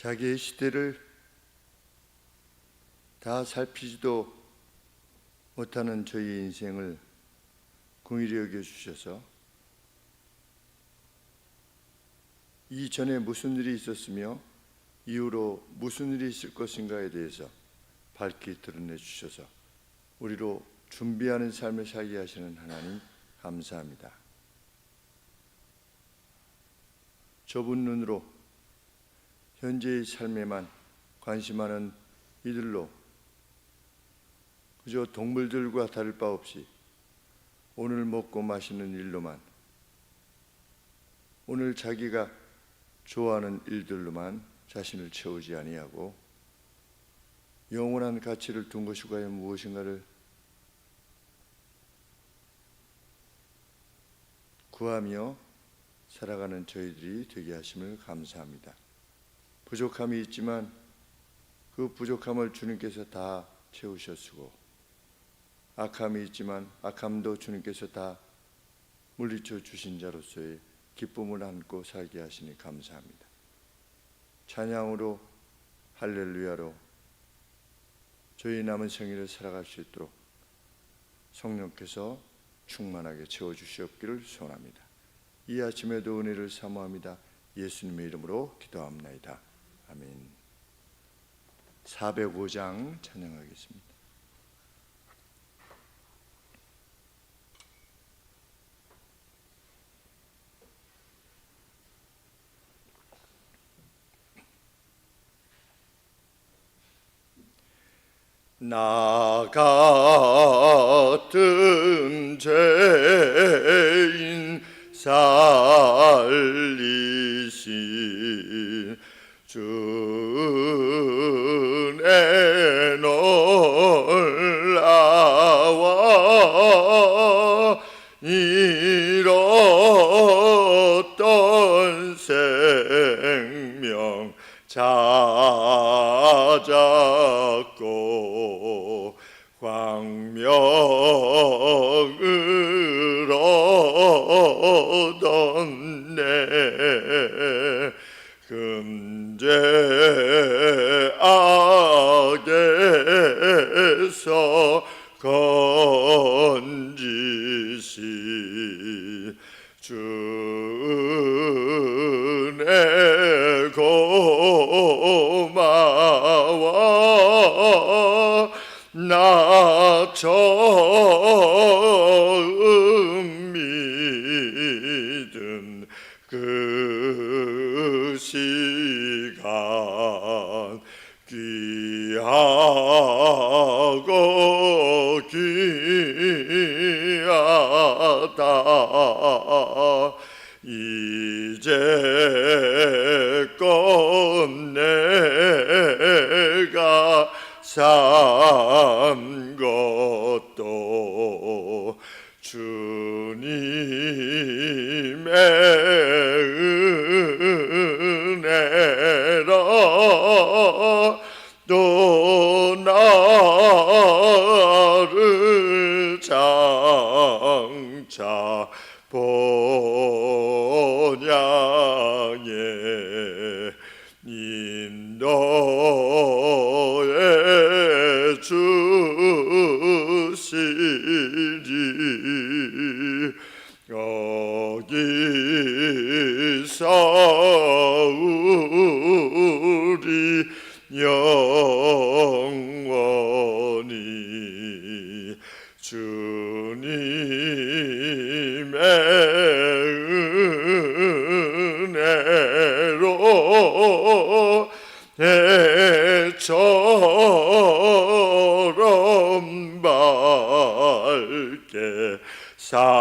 자기의 시대를 다 살피지도 못하는 저희의 인생을 긍휼히 여겨주셔서 이전에 무슨 일이 있었으며 이후로 무슨 일이 있을 것인가에 대해서 밝히 드러내 주셔서 우리로 준비하는 삶을 살게 하시는 하나님 감사합니다. 좁은 눈으로 현재의 삶에만 관심하는 이들로 그저 동물들과 다를 바 없이 오늘 먹고 마시는 일로만, 오늘 자기가 좋아하는 일들로만 자신을 채우지 아니하고 영원한 가치를 둔 것이 과연 무엇인가를 구하며 살아가는 저희들이 되게 하심을 감사합니다. 부족함이 있지만 그 부족함을 주님께서 다 채우셨고, 악함이 있지만 악함도 주님께서 다 물리쳐 주신 자로서의 기쁨을 안고 살게 하시니 감사합니다. 찬양으로 할렐루야로 저희 남은 생일을 살아갈 수 있도록 성령께서 충만하게 채워주시옵기를 소원합니다. 이 아침에도 은혜를 사모합니다. 예수님의 이름으로 기도합나이다. 아멘. 405장 찬양하겠습니다. 나 같은 죄인 살리신 주 은혜 놀라워 잃었던 생명 찾았고 광명을 얻었네. 금제 악에서 건지시 주 은혜 고마워. 나 처음 믿은 그 시간 귀하고 귀하다. 이제껏 내가 산 것도 주님의 은혜라. 또 나를 장차 본향에 인도해 주시리. 여기서 우리 영원히 주님의 은혜로 해처럼 밝게 살면서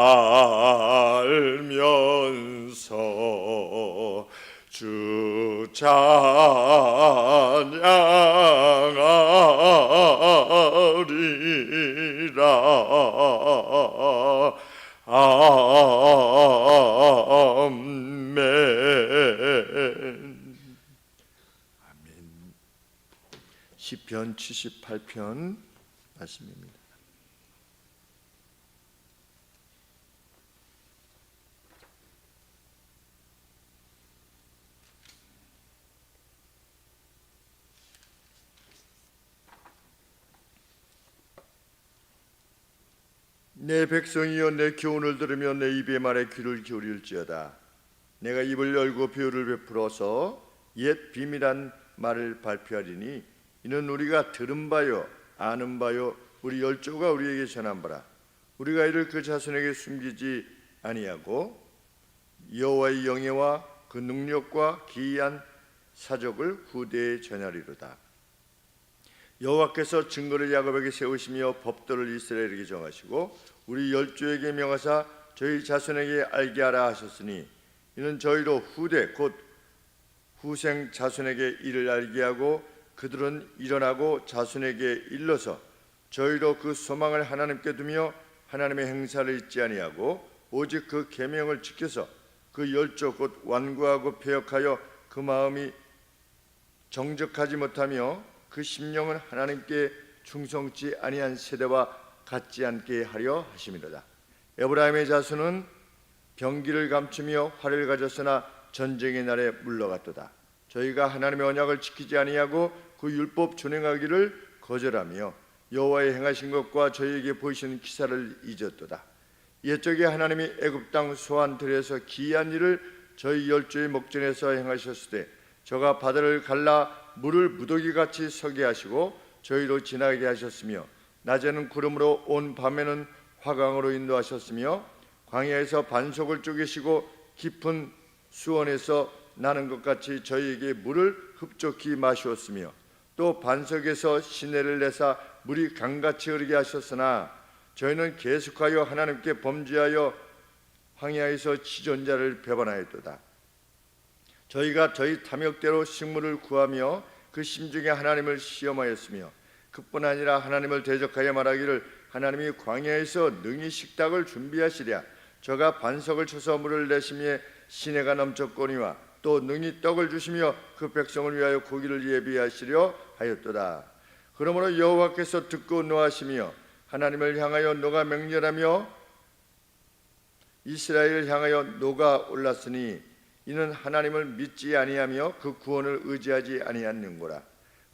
주 찬양하리라. 아멘. 아멘. 시편 78편 말씀입니다. 내 백성이여 내 교훈을 들으며 내 입의 말에 귀를 기울일지어다. 내가 입을 열고 비유를 베풀어서 옛 비밀한 말을 발표하리니 이는 우리가 들은 바요 아는 바요 우리 열조가 우리에게 전한 바라. 우리가 이를 그 자손에게 숨기지 아니하고 여호와의 영예와 그 능력과 기이한 사적을 후대에 전하리로다. 여호와께서 증거를 야곱에게 세우시며 법도를 이스라엘에게 정하시고 우리 열조에게 명하사 저희 자손에게 알게 하라 하셨으니 이는 저희로 후대 곧 후생 자손에게 이를 알게 하고 그들은 일어나고 자손에게 일러서 저희로 그 소망을 하나님께 두며 하나님의 행사를 잊지 아니하고 오직 그 계명을 지켜서 그 열조 곧 완고하고 패역하여 그 마음이 정직하지 못하며 그 심령은 하나님께 충성치 아니한 세대와 같지 않게 하려 하심이로다. 에브라임의 자손은 병기를 감추며 활을 가졌으나 전쟁의 날에 물러갔도다. 저희가 하나님의 언약을 지키지 아니하고 그 율법 준행하기를 거절하며 여호와의 행하신 것과 저희에게 보이신 기사를 잊었도다. 옛적에 하나님이 애굽 땅 소환들에서 기이한 일을 저희 열조의 목전에서 행하셨을 때 저가 바다를 갈라 물을 무더기같이 서게 하시고 저희로 지나게 하셨으며 낮에는 구름으로 온 밤에는 화강으로 인도하셨으며 광야에서 반석을 쪼개시고 깊은 수원에서 나는 것 같이 저희에게 물을 흡족히 마시었으며 또 반석에서 시내를 내사 물이 강같이 흐르게 하셨으나 저희는 계속하여 하나님께 범죄하여 황야에서 지존자를 배반하였도다. 저희가 저희 탐욕대로 식물을 구하며 그 심중에 하나님을 시험하였으며 그뿐 아니라 하나님을 대적하여 말하기를 하나님이 광야에서 능히 식탁을 준비하시랴. 저가 반석을 쳐서 물을 내심에 시내가 넘쳤거니와 또 능히 떡을 주시며 그 백성을 위하여 고기를 예비하시려 하였도다. 그러므로 여호와께서 듣고 노하시며 하나님을 향하여 노가 맹렬하며 이스라엘을 향하여 노가 올랐으니 이는 하나님을 믿지 아니하며 그 구원을 의지하지 아니하는구나.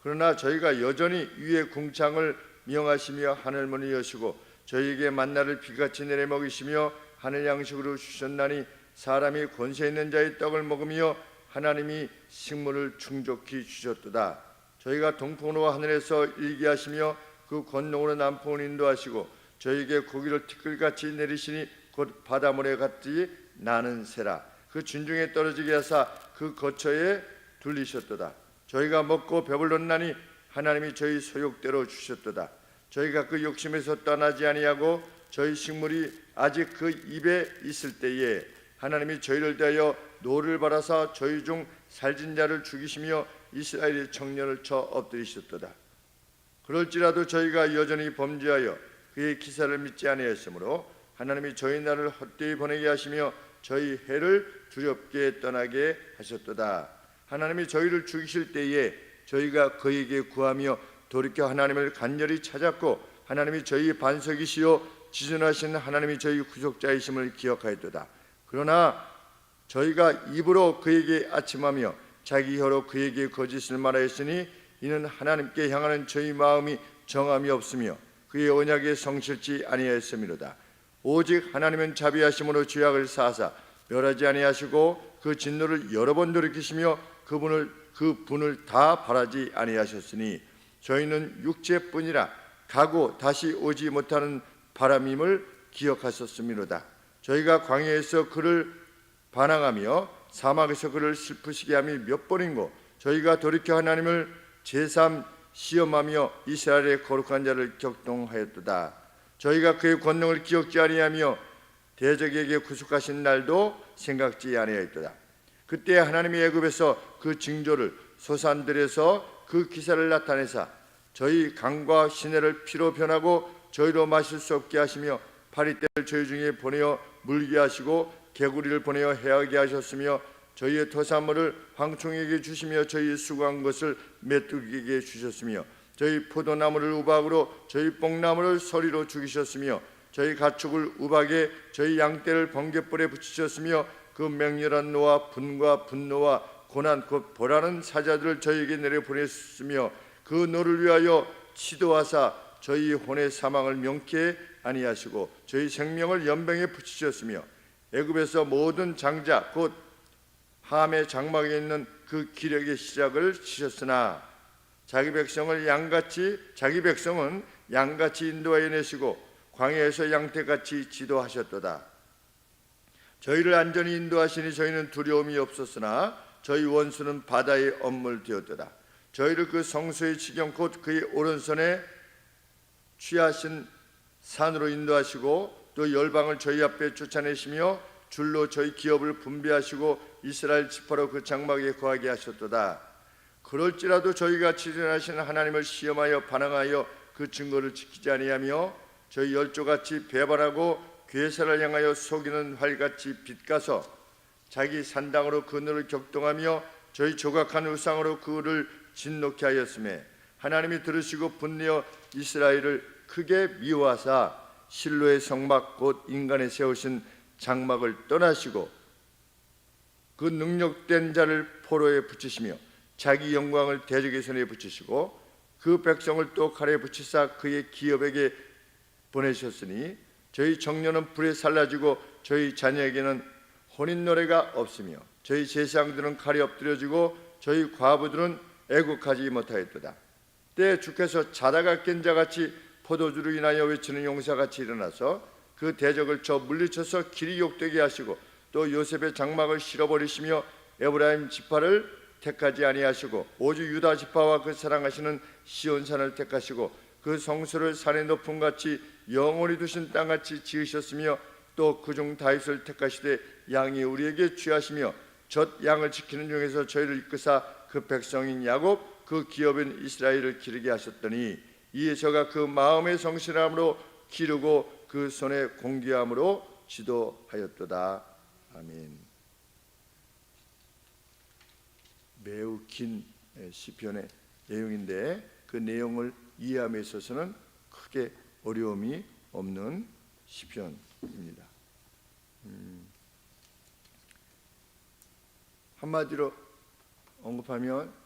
그러나 저희가 여전히 위의 궁창을 명하시며 하늘 문을 여시고 저희에게 만나를 비같이 내려 먹이시며 하늘 양식으로 주셨나니 사람이 권세 있는 자의 떡을 먹으며 하나님이 식물을 충족히 주셨도다. 저희가 동풍으로 하늘에서 일게 하시며 그 건너오는 남풍을 인도하시고 저희에게 고기를 티끌같이 내리시니 곧 바닷물에 같이 나는 새라. 그 진중에 떨어지게 하사 그 거처에 둘리셨도다. 저희가 먹고 배불렀나니 하나님이 저희 소욕대로 주셨도다. 저희가 그 욕심에서 떠나지 아니하고 저희 식물이 아직 그 입에 있을 때에 하나님이 저희를 대하여 노를 바라사 저희 중 살진 자를 죽이시며 이스라엘의 청년을 쳐 엎드리셨도다. 그럴지라도 저희가 여전히 범죄하여 그의 기사를 믿지 아니하였으므로 하나님이 저희 날을 헛되이 보내게 하시며 저희 해를 두렵게 떠나게 하셨도다. 하나님이 저희를 죽이실 때에 저희가 그에게 구하며 돌이켜 하나님을 간절히 찾았고 하나님이 저희 반석이시요 지존하신 하나님이 저희 구속자이심을 기억하였도다. 그러나 저희가 입으로 그에게 아침하며 자기 혀로 그에게 거짓을 말하였으니 이는 하나님께 향하는 저희 마음이 정함이 없으며 그의 언약에 성실치 아니하였음이로다. 오직 하나님은 자비하심으로 죄악을 사하사 멸하지 아니하시고 그 진노를 여러 번 돌이키시며 그 분을 다 바라지 아니하셨으니 저희는 육체뿐이라 가고 다시 오지 못하는 바람임을 기억하셨음이로다. 저희가 광야에서 그를 반항하며 사막에서 그를 슬프시게 함이 몇 번인고 저희가 돌이켜 하나님을 제삼 시험하며 이스라엘의 거룩한 자를 격동하였도다. 저희가 그의 권능을 기억지 아니하며 대적에게 구속하신 날도 생각지 아니하였도다. 그때 하나님이 애굽에서 그 징조를 소산들에서 그 기사를 나타내사 저희 강과 시내를 피로 변하고 저희로 마실 수 없게 하시며 파리떼를 저희 중에 보내어 물게 하시고 개구리를 보내어 해하게 하셨으며 저희의 토산물을 황충에게 주시며 저희 수고한 것을 메뚜기에게 주셨으며 저희 포도나무를 우박으로 저희 뽕나무를 서리로 죽이셨으며 저희 가축을 우박에 저희 양떼를 번갯불에 붙이셨으며 그 맹렬한 노와 분과 분노와 고난 곧 보라는 사자들을 저희에게 내려보냈으며 그 노를 위하여 치도하사 저희 혼의 사망을 명쾌 아니하시고 저희 생명을 연병에 붙이셨으며 애굽에서 모든 장자 곧 함의 장막에 있는 그 기력의 시작을 치셨으나 자기 백성은 양같이 인도하여 내시고 광야에서 양떼같이 지도하셨도다. 저희를 안전히 인도하시니 저희는 두려움이 없었으나 저희 원수는 바다의 엄물 되었도다. 저희를 그 성소의 지경 곧 그의 오른손에 취하신 산으로 인도하시고 또 열방을 저희 앞에 쫓아내시며 줄로 저희 기업을 분배하시고 이스라엘 지파로 그 장막에 거하게 하셨도다. 그럴지라도 저희가 지존하신 하나님을 시험하여 반항하여 그 증거를 지키지 아니하며 저희 열조같이 배반하고 괴사를 향하여 속이는 활같이 빗가서 자기 산당으로 그늘을 격동하며 저희 조각한 우상으로 그를 진노케 하였음에 하나님이 들으시고 분내어 이스라엘을 크게 미워하사 실로의 성막 곧 인간에 세우신 장막을 떠나시고 그 능력된 자를 포로에 붙이시며 자기 영광을 대적의 손에 붙이시고 그 백성을 또 칼에 붙이사 그의 기업에게 보내셨으니 저희 정년은 불에 살라지고 저희 자녀에게는 혼인 노래가 없으며 저희 제사장들은 칼에 엎드려지고 저희 과부들은 애국하지 못하였도다. 때에 주께서 자다가 깬 자같이 포도주로 인하여 외치는 용사같이 일어나서 그 대적을 저 물리쳐서 길이 욕되게 하시고 또 요셉의 장막을 실어버리시며 에브라임 지파를 택하지 아니하시고 오직 유다 지파와 그 사랑하시는 시온산을 택하시고 그 성소를 산의 높음같이 영원히 두신 땅같이 지으셨으며 또 그중 다윗을 택하시되 양이 우리에게 취하시며 젖 양을 지키는 중에서 저희를 이끄사 그 백성인 야곱 그 기업인 이스라엘을 기르게 하셨더니 이에 저가 그 마음의 성실함으로 기르고 그 손의 공기함으로 지도하였도다. 아멘. 매우 긴 시편의 내용인데 그 내용을 이해함에 있어서는 크게 어려움이 없는 시편입니다. 한마디로 언급하면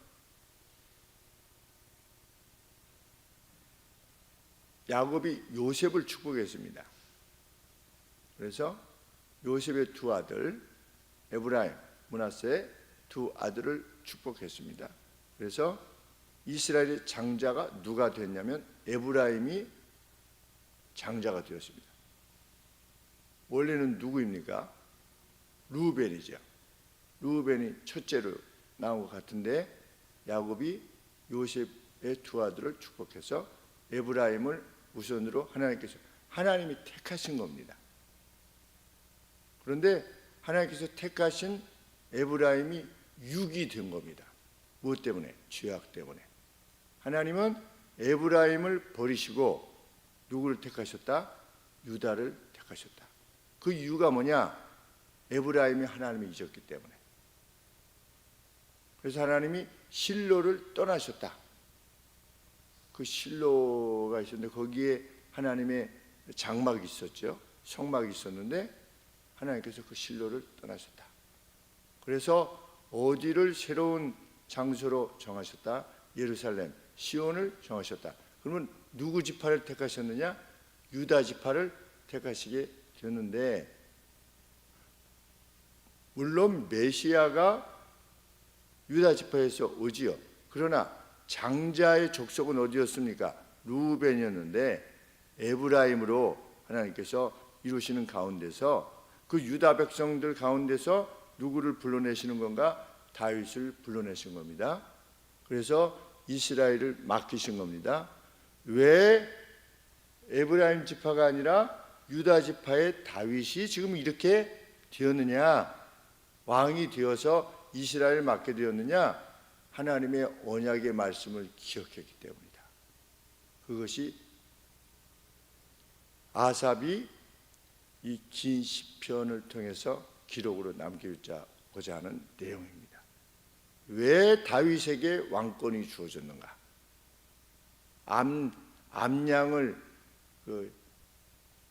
야곱이 요셉을 축복했습니다. 그래서 요셉의 두 아들 에브라임, 므낫세의 두 아들을 축복했습니다. 그래서 이스라엘의 장자가 누가 됐냐면 에브라임이 장자가 되었습니다. 원래는 누구입니까? 르우벤이죠. 르우벤이 첫째로 나온 것 같은데 야곱이 요셉의 두 아들을 축복해서 에브라임을 우선으로 하나님이 택하신 겁니다. 그런데 하나님께서 택하신 에브라임이 육이 된 겁니다. 무엇 때문에? 죄악 때문에. 하나님은 에브라임을 버리시고 누구를 택하셨다? 유다를 택하셨다. 그 이유가 뭐냐? 에브라임이 하나님을 잊었기 때문에. 그래서 하나님이 실로를 떠나셨다. 그 실로가 있었는데 거기에 하나님의 장막이 있었죠. 성막이 있었는데 하나님께서 그 실로를 떠나셨다. 그래서 어디를 새로운 장소로 정하셨다? 예루살렘, 시온을 정하셨다. 그러면 누구 지파를 택하셨느냐? 유다 지파를 택하시게 되었는데 물론 메시아가 유다 지파에서 오지요. 그러나 장자의 족속은 어디였습니까? 르우벤이었는데 에브라임으로 하나님께서 이루시는 가운데서 그 유다 백성들 가운데서 누구를 불러내시는 건가? 다윗을 불러내신 겁니다. 그래서 이스라엘을 맡기신 겁니다. 왜 에브라임 지파가 아니라 유다 지파의 다윗이 지금 이렇게 되었느냐? 왕이 되어서 이스라엘을 맡게 되었느냐? 하나님의 언약의 말씀을 기억했기 때문이다. 그것이 아삽이 이 긴 시편을 통해서 기록으로 남기고자 하는 내용입니다. 왜 다윗에게 왕권이 주어졌는가? 암양을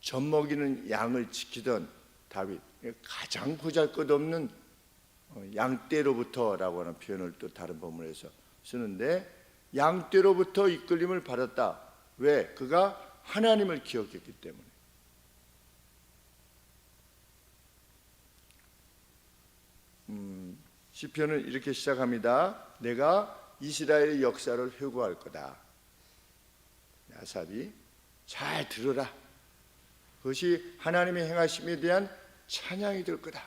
젖먹이는 양을 지키던 다윗, 가장 보잘것없는 양떼로부터라고 하는 표현을 또 다른 본문에서 쓰는데 양떼로부터 이끌림을 받았다. 왜? 그가 하나님을 기억했기 때문에. 시편은 이렇게 시작합니다. 내가 이스라엘의 역사를 회고할 거다. 아삽이 잘 들어라. 그것이 하나님의 행하심에 대한 찬양이 될 거다.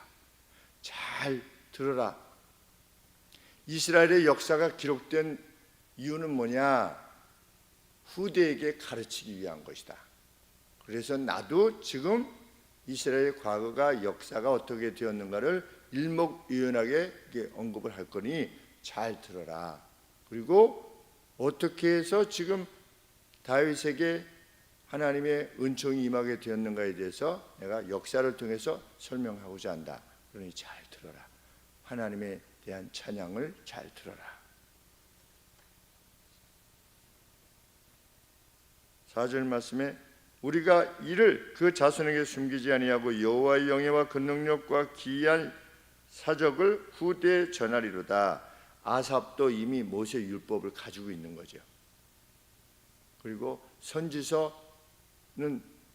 잘 들어라. 이스라엘의 역사가 기록된 이유는 뭐냐? 후대에게 가르치기 위한 것이다. 그래서 나도 지금 이스라엘의 과거가 역사가 어떻게 되었는가를 일목요연하게 언급을 할 거니 잘 들어라. 그리고 어떻게 해서 지금 다윗에게 하나님의 은총이 임하게 되었는가에 대해서 내가 역사를 통해서 설명하고자 한다. 그러니 잘 들어라. 하나님에 대한 찬양을 잘 들어라. 4절 말씀에 우리가 이를 그 자손에게 숨기지 아니하고 여호와의 영예와 그 능력과 기이한 사적을 후대에 전하리로다. 아삽도 이미 모세 율법을 가지고 있는 거죠. 그리고 선지서는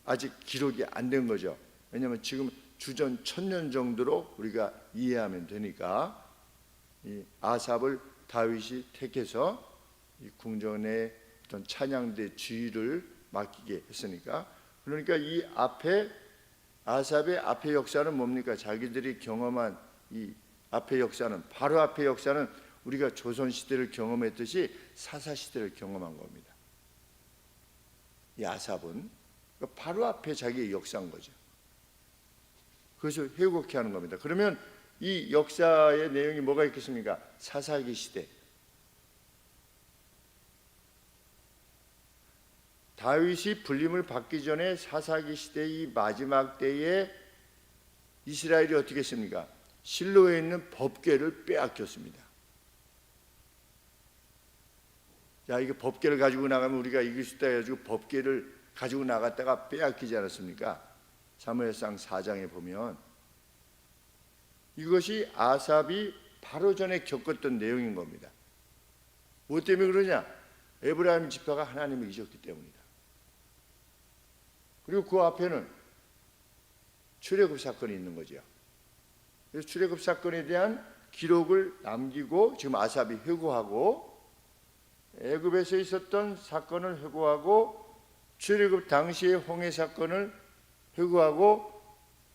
아직 기록이 안 된 거죠. 왜냐하면 지금 주전 1000년 정도로 우리가 이해하면 되니까 이 아삽을 다윗이 택해서 이 궁전의 어떤 찬양대 주의를 맡기게 했으니까, 그러니까 이 앞에 아삽의 앞의 역사는 뭡니까? 자기들이 경험한 이 앞의 역사는, 바로 앞의 역사는 우리가 조선 시대를 경험했듯이 사사 시대를 경험한 겁니다. 이 아삽은 바로 앞에 자기의 역사인 거죠. 그것을 회복케 하는 겁니다. 그러면 이 역사의 내용이 뭐가 있겠습니까? 사사기 시대, 다윗이 불림을 받기 전에 사사기 시대의 마지막 때에 이스라엘이 어떻게 했습니까? 실로에 있는 법궤를 빼앗겼습니다. 자, 이게 법궤를 가지고 나가면 우리가 이길 수 있다 해가지고 법궤를 가지고 나갔다가 빼앗기지 않았습니까? 사무엘상 4장에 보면 이것이 아삽이 바로 전에 겪었던 내용인 겁니다. 뭐 때문에 그러냐? 에브라임 지파가 하나님을 잊었기 때문이다. 그리고 그 앞에는 출애굽 사건이 있는 거죠. 그래서 출애굽 사건에 대한 기록을 남기고 지금 아삽이 회고하고, 애굽에서 있었던 사건을 회고하고, 출애굽 당시의 홍해 사건을 회고하고,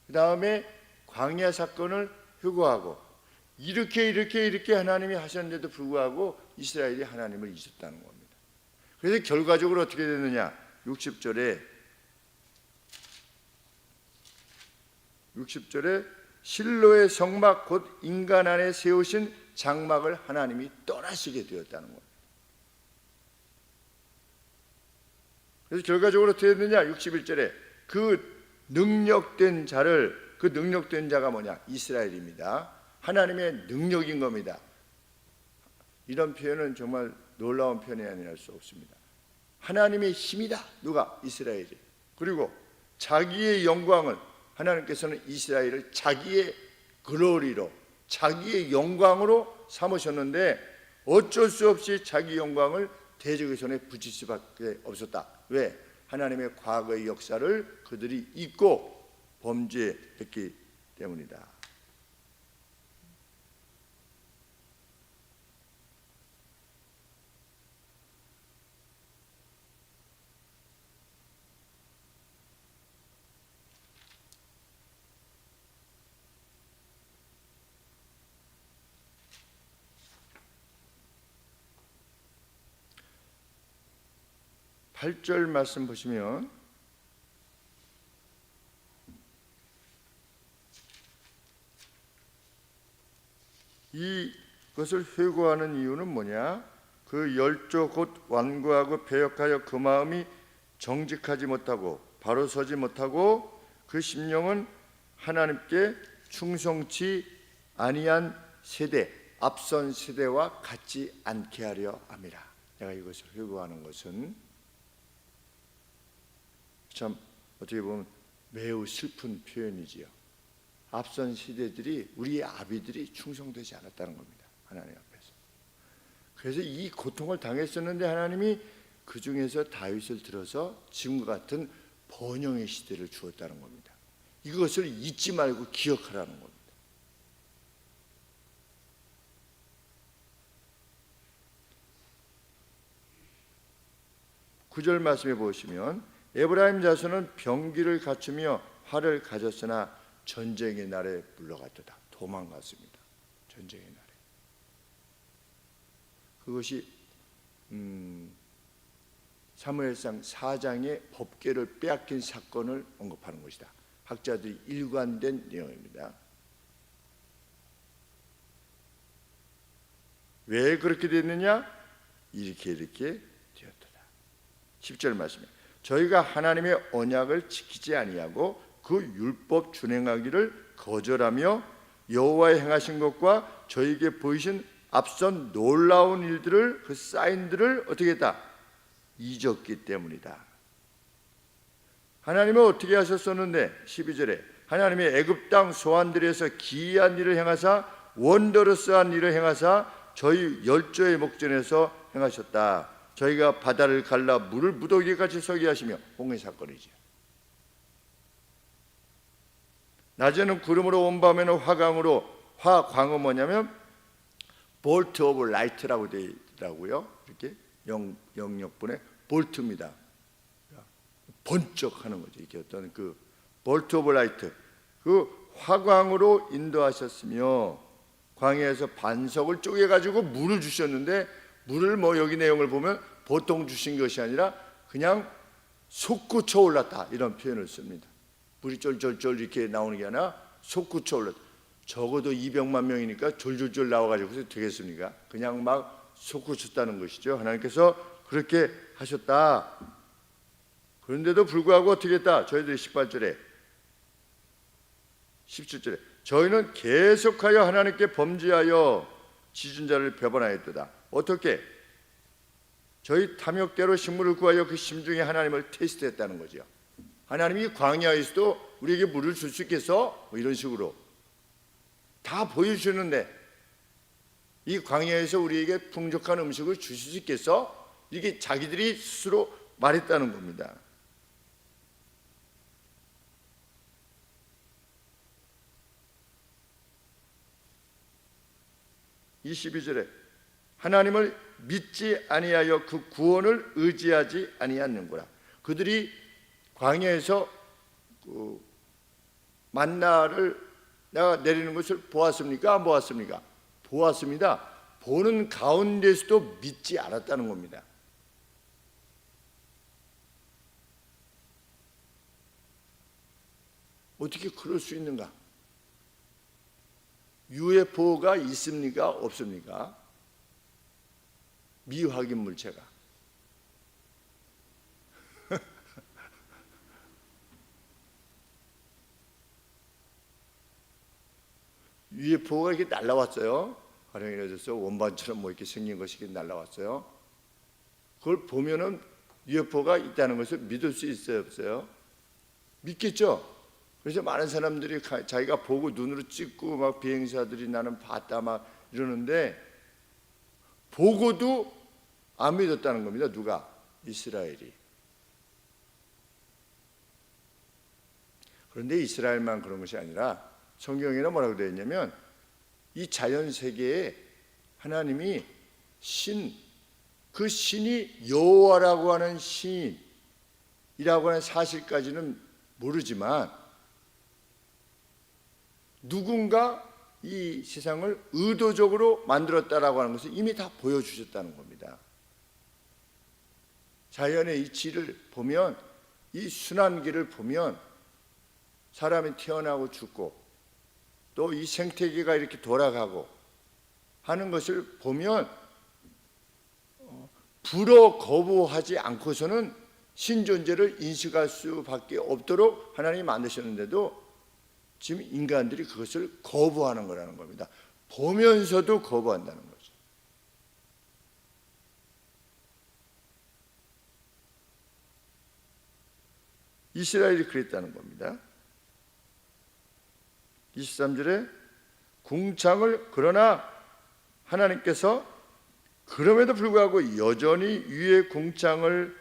그 다음에 광야 사건을 회고하고, 이렇게 하나님이 하셨는데도 불구하고 이스라엘이 하나님을 잊었다는 겁니다. 그래서 결과적으로 어떻게 됐느냐? 60절에 실로의 성막 곧 인간 안에 세우신 장막을 하나님이 떠나시게 되었다는 겁니다. 그래서 결과적으로 어떻게 됐느냐? 61절에 그 능력된 자가 뭐냐? 이스라엘입니다. 하나님의 능력인 겁니다. 이런 표현은 정말 놀라운 표현이 아니랄 수 없습니다. 하나님의 힘이다. 누가? 이스라엘이. 그리고 자기의 영광을, 하나님께서는 이스라엘을 자기의 글로리로, 자기의 영광으로 삼으셨는데 어쩔 수 없이 자기 영광을 대적의 손에 붙일 수밖에 없었다. 왜? 하나님의 과거의 역사를 그들이 잊고 범죄했기 때문이다. 팔절 말씀 보시면 이것을 회고하는 이유는 뭐냐? 그 열조 곧 완고하고 배역하여 그 마음이 정직하지 못하고 바로 서지 못하고 그 심령은 하나님께 충성치 아니한 세대, 앞선 세대와 같지 않게 하려 함이라. 내가 이것을 회고하는 것은 참 어떻게 보면 매우 슬픈 표현이지요. 앞선 시대들이, 우리의 아비들이 충성되지 않았다는 겁니다. 하나님 앞에서. 그래서 이 고통을 당했었는데 하나님이 그 중에서 다윗을 들어서 지금과 같은 번영의 시대를 주었다는 겁니다. 이것을 잊지 말고 기억하라는 겁니다. 9절 말씀해 보시면 에브라임 자손은 병기를 갖추며 활을 가졌으나 전쟁의 날에 물러갔도다. 도망갔습니다. 전쟁의 날에. 그것이 사무엘상 4장의 법궤를 빼앗긴 사건을 언급하는 것이다. 학자들이 일관된 내용입니다. 왜 그렇게 됐느냐? 이렇게 되었도다. 10절 말씀에 저희가 하나님의 언약을 지키지 아니하고 그 율법 준행하기를 거절하며 여호와의 행하신 것과 저희에게 보이신 앞선 놀라운 일들을, 그 사인들을 어떻게 했다? 잊었기 때문이다. 하나님은 어떻게 하셨었는데 12절에 하나님이 애굽 땅 소환들에서 기이한 일을 행하사 원더러스한 일을 행하사 저희 열조의 목전에서 행하셨다. 저희가 바다를 갈라 물을 무더기같이 서게 하시며 홍해 사건이죠. 낮에는 구름으로 온 밤에는 화광으로, 화광은 뭐냐면 볼트 오브 라이트라고 되어 있더라고요. 이렇게 영역분의 볼트입니다. 번쩍하는 거죠. 이렇게 어떤 그 볼트 오브 라이트, 그 화광으로 인도하셨으며 광야에서 반석을 쪼개가지고 물을 주셨는데, 물을 뭐 여기 내용을 보면 보통 주신 것이 아니라 그냥 솟구쳐 올랐다 이런 표현을 씁니다. 물이 쫄쫄쫄 이렇게 나오는 게 아니라 솟구쳐 올랐다. 적어도 200만 명이니까 졸졸졸 나와가지고 되겠습니까? 그냥 막 솟구쳤다는 것이죠. 하나님께서 그렇게 하셨다. 그런데도 불구하고 어떻게 했다? 저희들이 18절에 17절에 저희는 계속하여 하나님께 범죄하여 지존자를 배반하였도다. 어떻게? 저희 탐욕대로 식물을 구하여 그 심중에 하나님을 테스트했다는 거죠. 하나님이 광야에서도 우리에게 물을 줄 수 있겠어? 뭐 이런 식으로 다 보여주는데 이 광야에서 우리에게 풍족한 음식을 주실 수 있겠어? 이게 자기들이 스스로 말했다는 겁니다. 이 12절에 하나님을 믿지 아니하여 그 구원을 의지하지 아니하는구나. 그들이 광야에서 그 만나를 내가 내리는 것을 보았습니까? 안 보았습니까? 보았습니다. 보는 가운데서도 믿지 않았다는 겁니다. 어떻게 그럴 수 있는가? UFO가 있습니까? 없습니까? 미확인 물체가. UFO가 이렇게 날라왔어요. 화령이라서 원반처럼 뭐 이렇게 생긴 것이 이렇게 날라왔어요. 그걸 보면은 UFO가 있다는 것을 믿을 수 있어요, 없어요? 믿겠죠? 그래서 많은 사람들이 자기가 보고 눈으로 찍고 막 비행사들이 나는 봤다 막 이러는데 보고도 안 믿었다는 겁니다. 누가? 이스라엘이. 그런데 이스라엘만 그런 것이 아니라 성경에는 뭐라고 되어 있냐면 이 자연 세계에 하나님이 그 신이 여호와라고 하는 신이라고 하는 사실까지는 모르지만 누군가 이 세상을 의도적으로 만들었다라고 하는 것을 이미 다 보여주셨다는 겁니다. 자연의 이치를 보면, 이 순환기를 보면 사람이 태어나고 죽고 또 이 생태계가 이렇게 돌아가고 하는 것을 보면 불어 거부하지 않고서는 신존재를 인식할 수밖에 없도록 하나님이 만드셨는데도 지금 인간들이 그것을 거부하는 거라는 겁니다. 보면서도 거부한다는 거죠. 이스라엘이 그랬다는 겁니다. 23절에 궁창을, 그러나 하나님께서 그럼에도 불구하고 여전히 위의 궁창을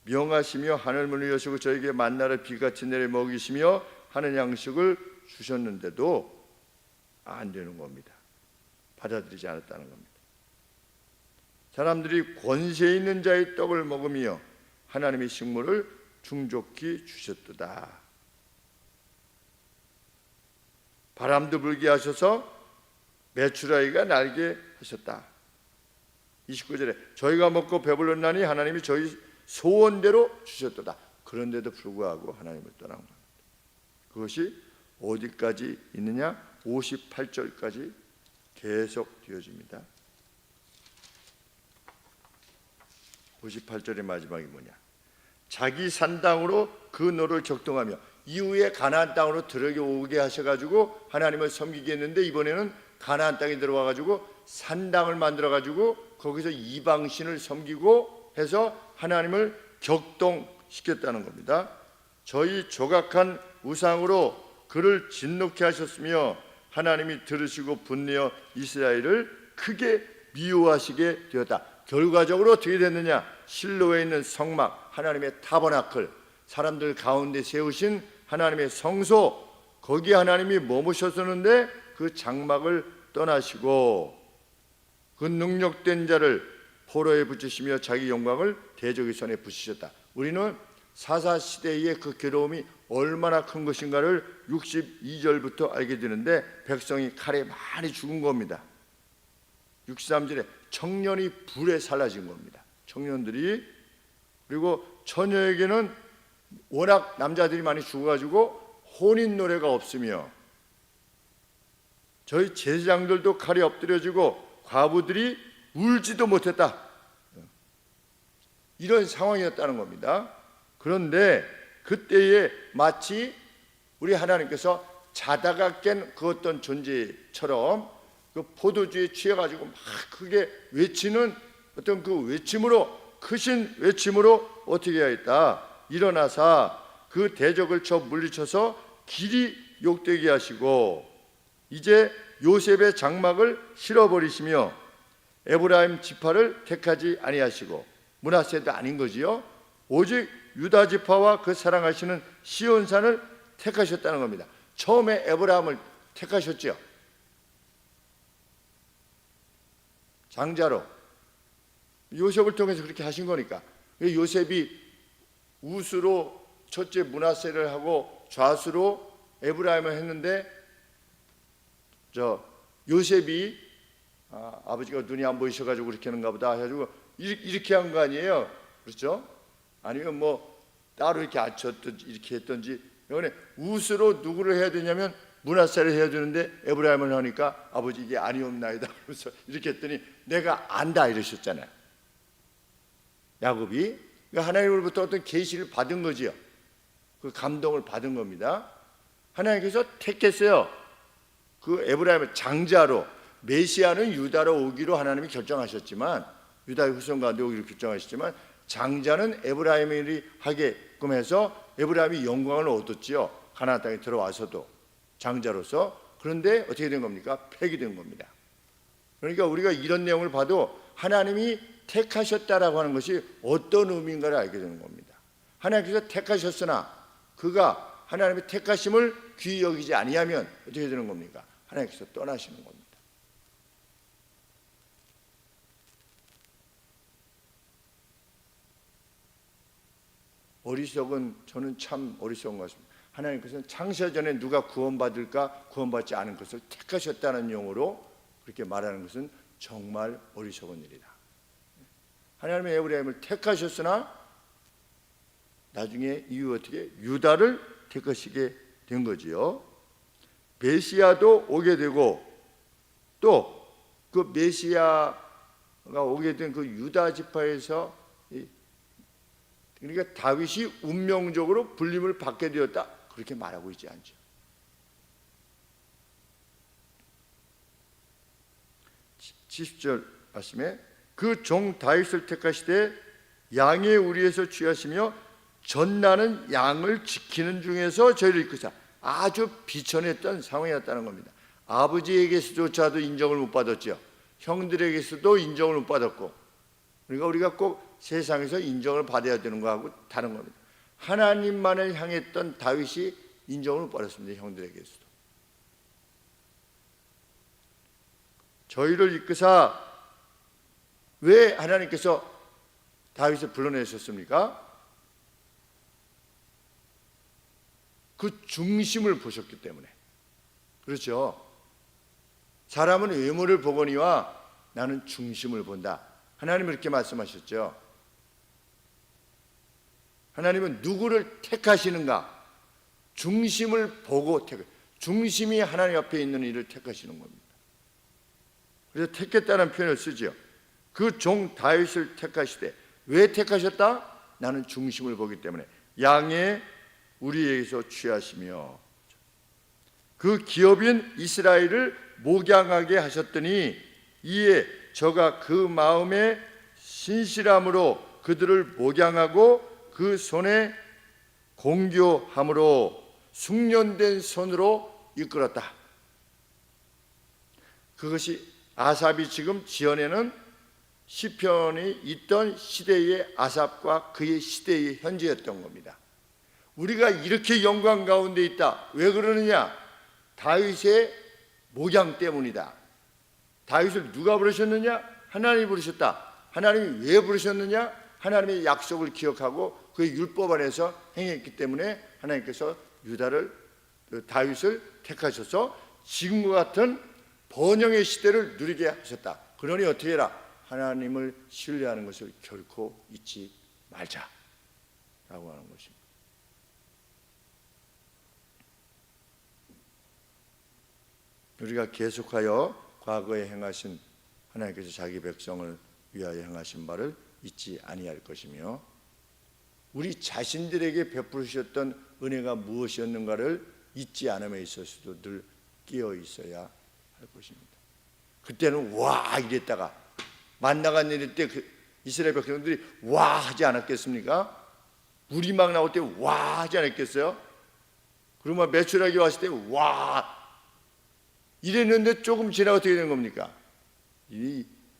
명하시며 하늘문을 여시고 저에게 만나를 비같이 내려 먹이시며 하는 양식을 주셨는데도 안 되는 겁니다. 받아들이지 않았다는 겁니다. 사람들이 권세 있는 자의 떡을 먹으며 하나님의 식물을 충족히 주셨도다. 바람도 불게 하셔서 메추라기가 날게 하셨다. 29절에 저희가 먹고 배불렀나니 하나님이 저희 소원대로 주셨도다. 그런데도 불구하고 하나님을 떠난 겁니다. 그것이 어디까지 있느냐? 58절까지 계속 되어집니다. 58절의 마지막이 뭐냐? 자기 산 땅으로 그 노를 격동하며 이후에 가나안 땅으로 들어오게 하셔가지고 하나님을 섬기게 했는데, 이번에는 가나안 땅에 들어와가지고 산 땅을 만들어가지고 거기서 이방신을 섬기고 해서 하나님을 격동시켰다는 겁니다. 저희 조각한 우상으로 그를 진노케 하셨으며 하나님이 들으시고 분내어 이스라엘을 크게 미워하시게 되었다. 결과적으로 어떻게 됐느냐? 실로에 있는 성막, 하나님의 타버나클, 사람들 가운데 세우신 하나님의 성소, 거기에 하나님이 머무셨었는데 그 장막을 떠나시고 그 능력된 자를 포로에 붙이시며 자기 영광을 대적의 손에 붙이셨다. 우리는 사사시대의 그 괴로움이 얼마나 큰 것인가를 62절부터 알게 되는데, 백성이 칼에 많이 죽은 겁니다. 63절에 청년이 불에 살라진 겁니다. 청년들이. 그리고 처녀에게는 워낙 남자들이 많이 죽어가지고 혼인 노래가 없으며 저희 제사장들도 칼에 엎드려지고 과부들이 울지도 못했다. 이런 상황이었다는 겁니다. 그런데 그때에 마치 우리 하나님께서 자다가 깬 그 어떤 존재처럼 그 포도주에 취해가지고 막 크게 외치는 어떤 그 외침으로, 크신 외침으로 어떻게 해야 했다? 일어나사 그 대적을 쳐 물리쳐서 길이 욕되게 하시고 이제 요셉의 장막을 실어버리시며 에브라임 지파를 택하지 아니하시고, 므낫세도 아닌 거지요. 오직 유다 지파와 그 사랑하시는 시온산을 택하셨다는 겁니다. 처음에 에브라임을 택하셨죠. 장자로 요셉을 통해서 그렇게 하신 거니까. 요셉이 우스로 첫째 므낫세를 하고 좌수로 에브라임을 했는데, 요셉이 아버지가 눈이 안 보이셔가지고 그렇게 하는가 보다 해가지고 이렇게 한 거 아니에요? 그렇죠? 아니면 뭐 따로 이렇게 앉혔든지 이렇게 했든지. 이번에 우스로 누구를 해야 되냐면 므낫세를 해야 되는데 에브라임을 하니까 아버지 이게 아니옵나이다 그래서 이렇게 했더니 내가 안다 이러셨잖아요. 야곱이. 그러니까 하나님으로부터 어떤 계시를 받은 거지요. 그 감동을 받은 겁니다. 하나님께서 택했어요. 그 에브라임을 장자로. 메시아는 유다로 오기로 하나님이 결정하셨지만, 유다의 후손 가운데 오기로 결정하셨지만, 장자는 에브라임이 하게끔 해서 에브라임이 영광을 얻었지요. 가나안 땅에 들어와서도 장자로서. 그런데 어떻게 된 겁니까? 폐기된 겁니다. 그러니까 우리가 이런 내용을 봐도 하나님이 택하셨다라고 하는 것이 어떤 의미인가를 알게 되는 겁니다. 하나님께서 택하셨으나 그가 하나님의 택하심을 귀히 여기지 아니하면 어떻게 되는 겁니까? 하나님께서 떠나시는 겁니다. 어리석은, 저는 참 어리석은 것 같습니다. 하나님께서는 창세 전에 누가 구원받을까 구원받지 않은 것을 택하셨다는 용어로 그렇게 말하는 것은 정말 어리석은 일이다. 하나님의 에브라임을 택하셨으나 나중에 이후 어떻게 유다를 택하시게 된 거지요. 메시아도 오게 되고 또 그 메시아가 오게 된 그 유다 지파에서, 그러니까 다윗이 운명적으로 불림을 받게 되었다 그렇게 말하고 있지 않죠. 70절 말씀에 그 종 다윗을 택하시되 양의 우리에서 취하시며 전나는 양을 지키는 중에서 저희를 이끄사. 아주 비천했던 상황이었다는 겁니다. 아버지에게서조차도 인정을 못 받았죠. 형들에게서도 인정을 못 받았고. 그러니까 우리가 꼭 세상에서 인정을 받아야 되는 거하고 다른 겁니다. 하나님만을 향했던 다윗이 인정을 못 받았습니다. 형들에게서도. 저희를 이끄사. 왜 하나님께서 다윗을 불러내셨습니까? 그 중심을 보셨기 때문에. 그렇죠? 사람은 외모를 보거니와 나는 중심을 본다. 하나님은 이렇게 말씀하셨죠. 하나님은 누구를 택하시는가? 중심을 보고 중심이 하나님 앞에 있는 이를 택하시는 겁니다. 그래서 택했다는 표현을 쓰죠. 그 종 다윗을 택하시되, 왜 택하셨다? 나는 중심을 보기 때문에. 양의 우리에게서 취하시며 그 기업인 이스라엘을 목양하게 하셨더니 이에 저가 그 마음의 신실함으로 그들을 목양하고 그 손에 공교함으로 숙련된 손으로 이끌었다. 그것이 아삽이 지금 지어내는 시편이 있던 시대의 아삽과 그의 시대의 현재였던 겁니다. 우리가 이렇게 영광 가운데 있다. 왜 그러느냐? 다윗의 목양 때문이다. 다윗을 누가 부르셨느냐? 하나님이 부르셨다. 하나님이 왜 부르셨느냐? 하나님의 약속을 기억하고 그의 율법 안에서 행했기 때문에 하나님께서 다윗을 택하셔서 지금과 같은 번영의 시대를 누리게 하셨다. 그러니 어떻게 해라? 하나님을 신뢰하는 것을 결코 잊지 말자 라고 하는 것입니다. 우리가 계속하여 과거에 행하신 하나님께서 자기 백성을 위하여 행하신 바를 잊지 아니할 것이며, 우리 자신들에게 베푸셨던 은혜가 무엇이었는가를 잊지 않음에 있어서도 늘 끼어 있어야 할 것입니다. 그때는 와 이랬다가 만나가 내릴 때 이스라엘 백성들이 와 하지 않았겠습니까? 물이 막 나올 때 와 하지 않았겠어요? 그러면 메추라기 왔을 때 와 이랬는데 조금 지나고 어떻게 되는 겁니까?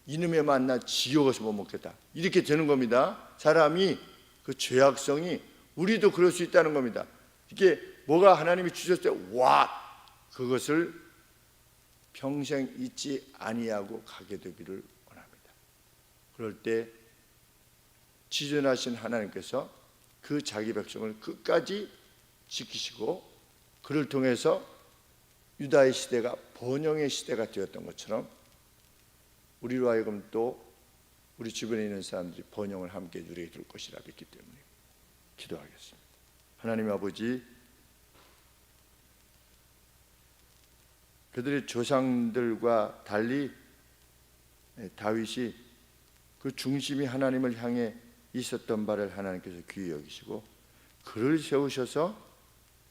이놈의 만나 지겨워서 못 먹겠다 이렇게 되는 겁니다. 사람이 그 죄악성이 우리도 그럴 수 있다는 겁니다. 이게 뭐가 하나님이 주셨을 때 와 그것을 평생 잊지 아니하고 가게 되기를 원합니다. 그럴 때 지존하신 하나님께서 그 자기 백성을 끝까지 지키시고 그를 통해서 유다의 시대가 번영의 시대가 되었던 것처럼 우리로 하여금 또 우리 주변에 있는 사람들이 번영을 함께 누리게 될 것이라 믿기 때문에 기도하겠습니다. 하나님 아버지, 그들의 조상들과 달리 다윗이 그 중심이 하나님을 향해 있었던 바를 하나님께서 귀히 여기시고 그를 세우셔서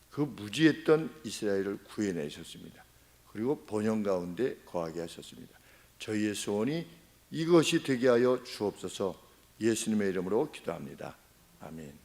그 무지했던 이스라엘을 구해내셨습니다. 그리고 번영 가운데 거하게 하셨습니다. 저희의 소원이 이것이 되게 하여 주옵소서. 예수님의 이름으로 기도합니다. 아멘.